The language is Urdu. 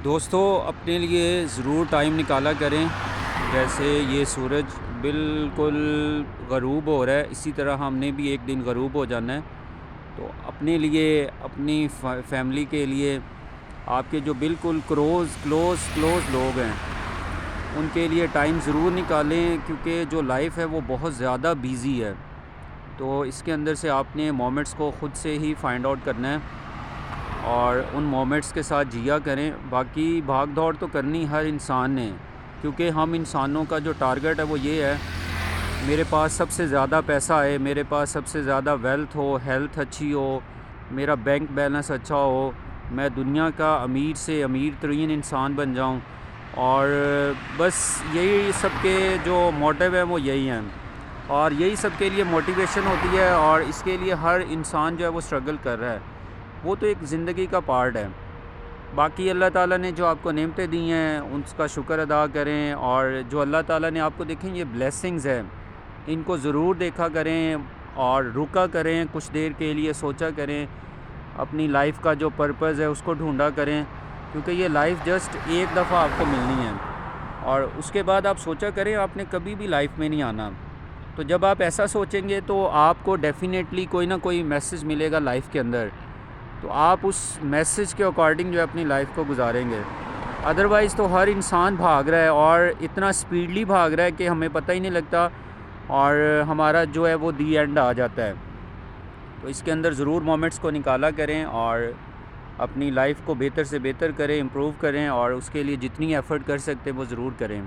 دوستو اپنے لیے ضرور ٹائم نکالا کریں. جیسے یہ سورج بالکل غروب ہو رہا ہے، اسی طرح ہم نے بھی ایک دن غروب ہو جانا ہے. تو اپنے لیے، اپنی فیملی کے لیے، آپ کے جو بالکل کلوز لوگ ہیں ان کے لیے ٹائم ضرور نکالیں، کیونکہ جو لائف ہے وہ بہت زیادہ بیزی ہے. تو اس کے اندر سے آپ نے مومنٹس کو خود سے ہی فائنڈ آؤٹ کرنا ہے اور ان مومنٹس کے ساتھ جیا کریں. باقی بھاگ دوڑ تو کرنی ہر انسان نے، کیونکہ ہم انسانوں کا جو ٹارگٹ ہے وہ یہ ہے میرے پاس سب سے زیادہ پیسہ ہے، میرے پاس سب سے زیادہ ویلتھ ہو، ہیلتھ اچھی ہو، میرا بینک بیلنس اچھا ہو، میں دنیا کا امیر سے امیر ترین انسان بن جاؤں. اور بس یہی سب کے جو موٹیو ہے وہ یہی ہیں، اور یہی سب کے لیے موٹیویشن ہوتی ہے، اور اس کے لیے ہر انسان جو ہے وہ اسٹرگل کر رہا ہے. وہ تو ایک زندگی کا پارٹ ہے. باقی اللہ تعالیٰ نے جو آپ کو نعمتیں دی ہیں اس کا شکر ادا کریں، اور جو اللہ تعالیٰ نے آپ کو دیکھیں یہ بلیسنگز ہیں، ان کو ضرور دیکھا کریں اور رکا کریں، کچھ دیر کے لیے سوچا کریں، اپنی لائف کا جو پرپز ہے اس کو ڈھونڈا کریں، کیونکہ یہ لائف جسٹ ایک دفعہ آپ کو ملنی ہے، اور اس کے بعد آپ سوچا کریں آپ نے کبھی بھی لائف میں نہیں آنا. تو جب آپ ایسا سوچیں گے تو آپ کو ڈیفینیٹلی کوئی نہ کوئی میسج ملے گا لائف کے اندر، تو آپ اس میسج کے اکارڈنگ جو ہے اپنی لائف کو گزاریں گے. ادروائز تو ہر انسان بھاگ رہا ہے، اور اتنا اسپیڈلی بھاگ رہا ہے کہ ہمیں پتہ ہی نہیں لگتا، اور ہمارا جو ہے وہ دی اینڈ آ جاتا ہے. تو اس کے اندر ضرور مومنٹس کو نکالا کریں اور اپنی لائف کو بہتر سے بہتر کریں، امپروو کریں، اور اس کے لیے جتنی ایفرٹ کر سکتے ہیں وہ ضرور کریں.